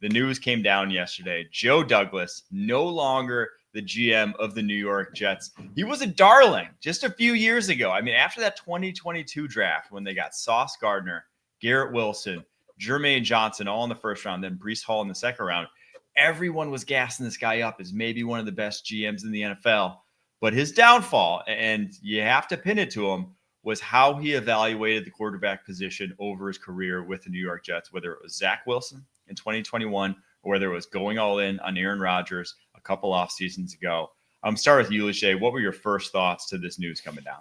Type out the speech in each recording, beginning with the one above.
the news came down yesterday. Joe Douglas, no longer the GM of the New York Jets. He was a darling just a few years ago. I mean, after that 2022 draft, when they got Sauce Gardner, Garrett Wilson, Jermaine Johnson, all in the first round, then Breece Hall in the second round, everyone was gassing this guy up as maybe one of the best GMs in the NFL. But his downfall, and you have to pin it to him, was how he evaluated the quarterback position over his career with the New York Jets, whether it was Zach Wilson in 2021 or whether it was going all in on Aaron Rodgers a couple off seasons ago. Start with you, Lachey. What were your first thoughts to this news coming down?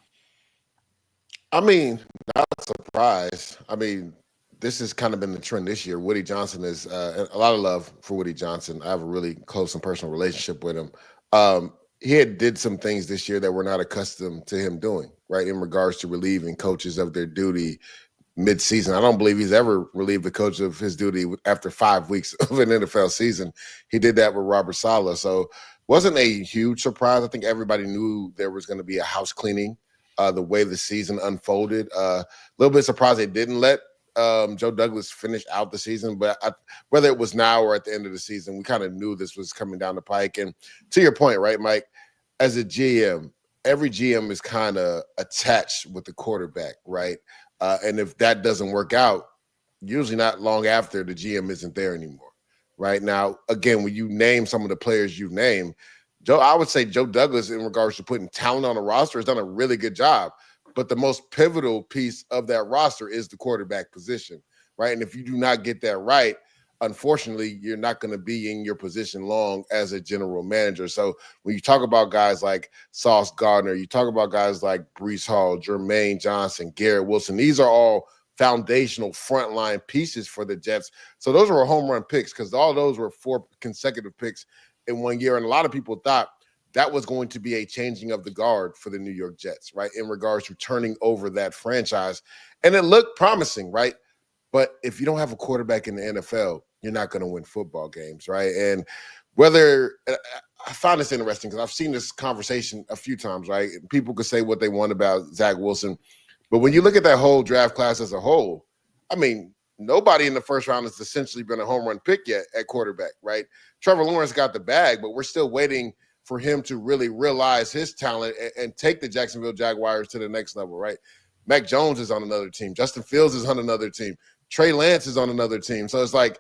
I mean, not a surprise. I mean, this has kind of been the trend this year. Woody Johnson is a lot of love for Woody Johnson. I have a really close and personal relationship with him. He had did some things this year that we're not accustomed to him doing, right, in regards to relieving coaches of their duty mid-season. I don't believe he's ever relieved a coach of his duty after 5 weeks of an NFL season. He did that with Robert Saleh. So wasn't a huge surprise. I think everybody knew there was going to be a house cleaning the way the season unfolded. A little bit surprised they didn't let Joe Douglas finish out the season, but whether it was now or at the end of the season, we kind of knew this was coming down the pike. And to your point, right, Mike, as a GM, every GM is kind of attached with the quarterback, right? And if that doesn't work out, usually not long after, the GM isn't there anymore, right? Now, again, when you name some of the players you've named, I would say Joe Douglas, in regards to putting talent on the roster, has done a really good job. But the most pivotal piece of that roster is the quarterback position, right? And if you do not get that right, unfortunately, you're not going to be in your position long as a general manager. So when you talk about guys like Sauce Gardner, you talk about guys like Breece Hall, Jermaine Johnson, Garrett Wilson, these are all foundational frontline pieces for the Jets. So those were home run picks because all those were 4 consecutive picks in 1 year. And a lot of people thought that was going to be a changing of the guard for the New York Jets, right, in regards to turning over that franchise. And it looked promising, right? But if you don't have a quarterback in the NFL, you're not going to win football games, right? And whether I find this interesting because I've seen this conversation a few times, right? People could say what they want about Zach Wilson. But when you look at that whole draft class as a whole, I mean, nobody in the first round has essentially been a home run pick yet at quarterback, right? Trevor Lawrence got the bag, but we're still waiting for him to really realize his talent and take the Jacksonville Jaguars to the next level, right? Mac Jones is on another team. Justin Fields is on another team. Trey Lance is on another team. So it's like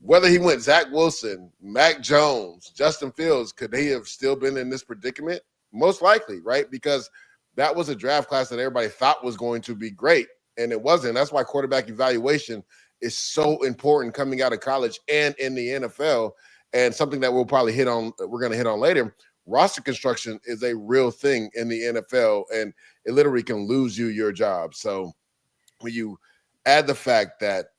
whether he went Zach Wilson, Mac Jones, Justin Fields, could they have still been in this predicament? Most likely, right? Because that was a draft class that everybody thought was going to be great, and it wasn't. That's why quarterback evaluation is so important coming out of college and in the NFL. And something that we're going to hit on later, roster construction is a real thing in the NFL, and it literally can lose you your job. So when you add the fact that,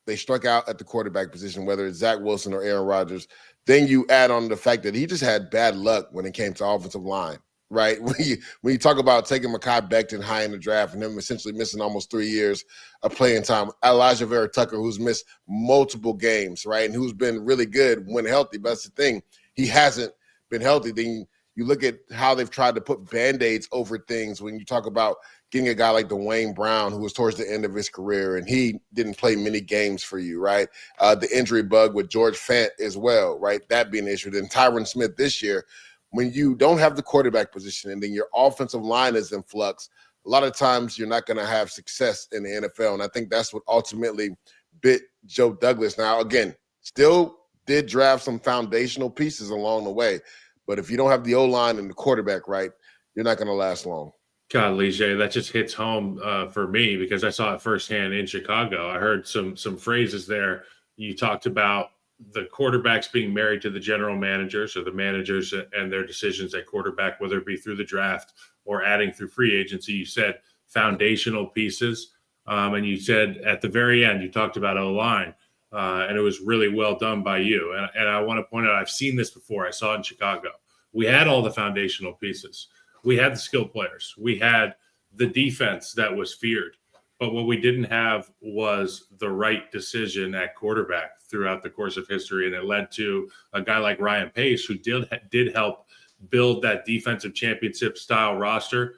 they struck out at the quarterback position, whether it's Zach Wilson or Aaron Rodgers, then you add on the fact that he just had bad luck when it came to offensive line, right? When you talk about taking Mekhi Becton high in the draft and him essentially missing almost 3 years of playing time, Elijah Vera Tucker, who's missed multiple games, right, and who's been really good when healthy, but that's the thing, he hasn't been healthy. Then you look at how they've tried to put Band-Aids over things when you talk about getting a guy like Dwayne Brown, who was towards the end of his career, and he didn't play many games for you, right? The injury bug with George Fant as well, right? That being an issue. Then Tyron Smith this year, when you don't have the quarterback position and then your offensive line is in flux, a lot of times you're not going to have success in the NFL. And I think that's what ultimately bit Joe Douglas. Now, again, still did draft some foundational pieces along the way. But if you don't have the O-line and the quarterback right, you're not going to last long. God, Lige, that just hits home for me because I saw it firsthand in Chicago. I heard some phrases there. You talked about the quarterbacks being married to the general managers or the managers and their decisions at quarterback, whether it be through the draft or adding through free agency. You said foundational pieces. And you said at the very end, you talked about O-line. And it was really well done by you. And I want to point out, I've seen this before. I saw it in Chicago. We had all the foundational pieces. We had the skilled players. We had the defense that was feared. But what we didn't have was the right decision at quarterback throughout the course of history. And it led to a guy like Ryan Pace, who did help build that defensive championship style roster,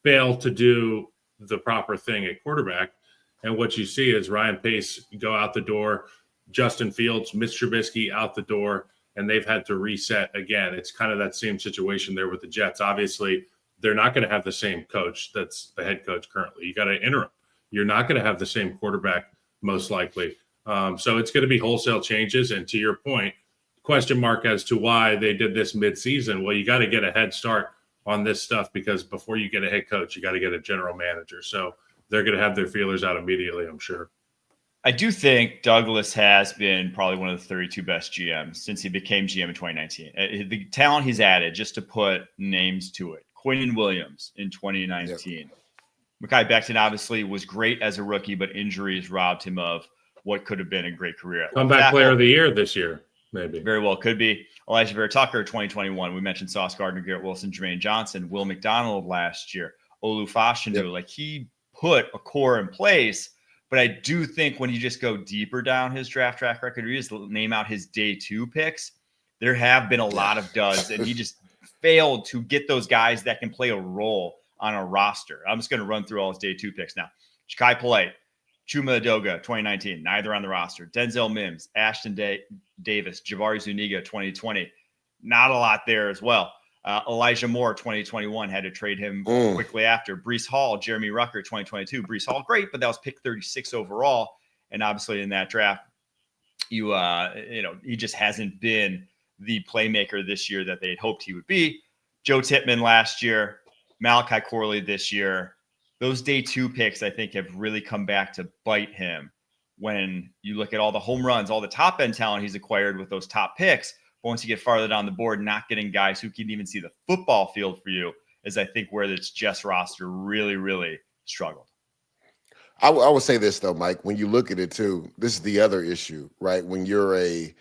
fail to do the proper thing at quarterback. And what you see is Ryan Pace go out the door, Justin Fields, Mitch Trubisky out the door, and they've had to reset again. It's kind of that same situation there with the Jets. Obviously, they're not going to have the same coach that's the head coach currently. You got an interim. You're not going to have the same quarterback most likely. So it's going to be wholesale changes. And to your point, question mark as to why they did this midseason. Well, you got to get a head start on this stuff because before you get a head coach, you got to get a general manager. So they're going to have their feelers out immediately, I'm sure. I do think Douglas has been probably one of the 32 best GMs since he became GM in 2019. The talent he's added, just to put names to it, Quinnen Williams in 2019. Yep. Mekhi Becton obviously was great as a rookie, but injuries robbed him of what could have been a great career. Comeback player of the year this year, maybe. Very well could be. Elijah Vera Tucker, 2021. We mentioned Sauce Gardner, Garrett Wilson, Jermaine Johnson, Will McDonald last year, Olu Fashanu. Yep. Like, he put a core in place. But I do think when you just go deeper down his draft track record, you just name out his day 2 picks, there have been a lot of duds, and he just failed to get those guys that can play a role on a roster. I'm just going to run through all his day 2 picks now. Ja'Kai Polite, Chuma Edoga, 2019, neither on the roster. Denzel Mims, Ashton Davis, Jabari Zuniga, 2020, not a lot there as well. Elijah Moore, 2021, had to trade him quickly after. Breece Hall, Jeremy Rucker, 2022. Breece Hall, great, but that was pick 36 overall. And obviously in that draft, he just hasn't been the playmaker this year that they had hoped he would be. Joe Tippmann last year, Malachi Corley this year. Those day 2 picks, I think, have really come back to bite him when you look at all the home runs, all the top end talent he's acquired with those top picks. But once you get farther down the board, not getting guys who can even see the football field for you is, I think, where this Jets roster really, really struggled. I would say this, though, Mike, when you look at it, too, this is the other issue, right? When you're a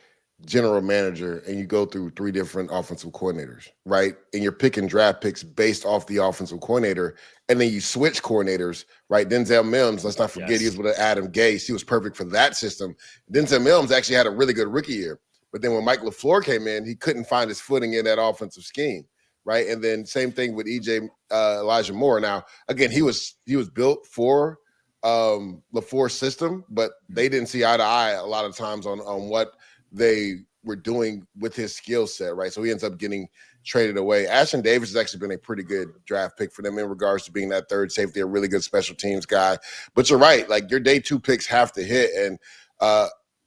general manager and you go through 3 different offensive coordinators, right? And you're picking draft picks based off the offensive coordinator, and then you switch coordinators, right? Denzel Mims, let's not forget, he was with Adam Gase. He was perfect for that system. Denzel Mims actually had a really good rookie year. But then when Mike LaFleur came in, he couldn't find his footing in that offensive scheme, right? And then same thing with Elijah Moore. Now, again, he was built for LaFleur's system, but they didn't see eye to eye a lot of times on what they were doing with his skill set, right? So he ends up getting traded away. Ashton Davis has actually been a pretty good draft pick for them in regards to being that third safety, a really good special teams guy. But you're right, like your day 2 picks have to hit. And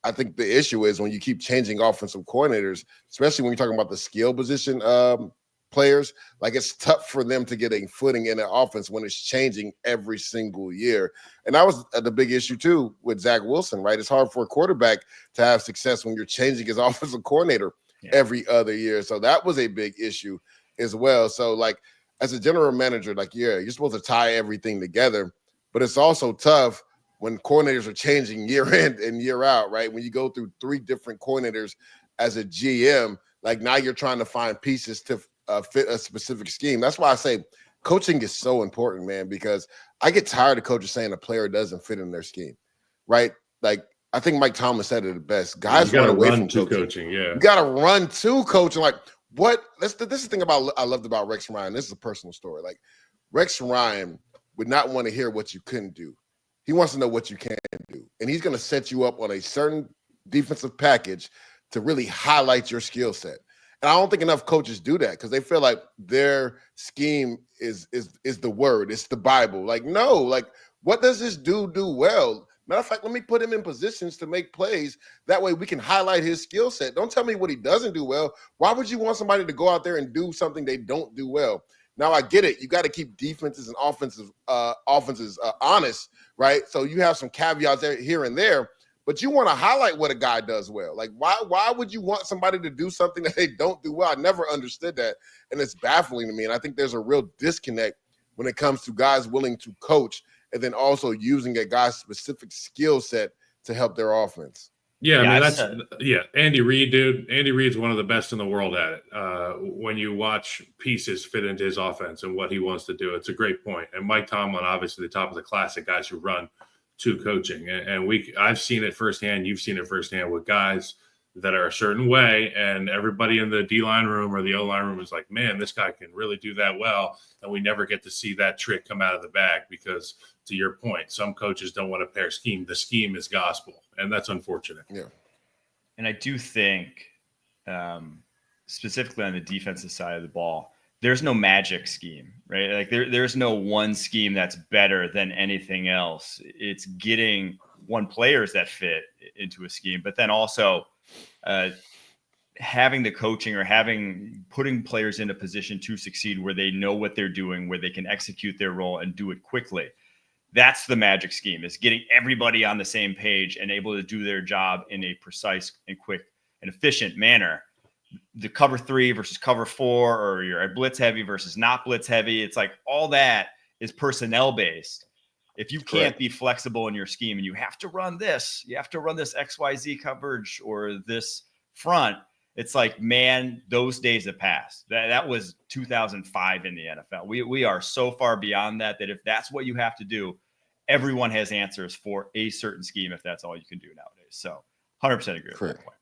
I think the issue is when you keep changing offensive coordinators, especially when you're talking about the skill position players, like it's tough for them to get a footing in an offense when it's changing every single year. And that was the big issue too with Zach Wilson, right? It's hard for a quarterback to have success when you're changing his offensive coordinator every other year. So that was a big issue as well. So like as a general manager, like, you're supposed to tie everything together, but it's also tough when coordinators are changing year in and year out, right? When you go through 3 different coordinators as a GM, like now you're trying to find pieces to fit a specific scheme. That's why I say coaching is so important, man, because I get tired of coaches saying a player doesn't fit in their scheme, right? Like, I think Mike Tomlin said it the best. Guys run away from coaching. Yeah, you got to run to coaching. Like, what? This is the thing I loved about Rex Ryan. This is a personal story. Like, Rex Ryan would not want to hear what you couldn't do. He wants to know what you can do. And he's going to set you up on a certain defensive package to really highlight your skill set. And I don't think enough coaches do that because they feel like their scheme is the word. It's the Bible. Like, no, like, what does this dude do well? Matter of fact, let me put him in positions to make plays. That way we can highlight his skill set. Don't tell me what he doesn't do well. Why would you want somebody to go out there and do something they don't do well? Now, I get it. You got to keep defenses and offenses honest, right? So you have some caveats there, here and there, but you want to highlight what a guy does well. Like, why would you want somebody to do something that they don't do well? I never understood that, and it's baffling to me. And I think there's a real disconnect when it comes to guys willing to coach and then also using a guy's specific skill set to help their offense. Yeah, I mean, Andy Reid, dude. Andy Reid's one of the best in the world at it. When you watch pieces fit into his offense and what he wants to do, it's a great point. And Mike Tomlin, obviously the top of the class of guys who run to coaching. And I've seen it firsthand. You've seen it firsthand with guys that are a certain way, and everybody in the D-line room or the O-line room is like, man, this guy can really do that well. And we never get to see that trick come out of the bag because, to your point, some coaches don't want to pair scheme. The scheme is gospel, and that's unfortunate. Yeah. And I do think, specifically on the defensive side of the ball, there's no magic scheme, right? Like there's no one scheme that's better than anything else. It's getting one players that fit into a scheme, but then also having the coaching or putting players in a position to succeed where they know what they're doing, where they can execute their role and do it quickly. That's the magic scheme, is getting everybody on the same page and able to do their job in a precise and quick and efficient manner. The cover 3 versus cover 4, or you're blitz heavy versus not blitz heavy. It's like all that is personnel based. If you can't be flexible in your scheme and you have to run this XYZ coverage or this front, it's like, man, those days have passed. That was 2005 in the NFL. We are so far beyond that if that's what you have to do, everyone has answers for a certain scheme if that's all you can do nowadays. So 100% agree with that point.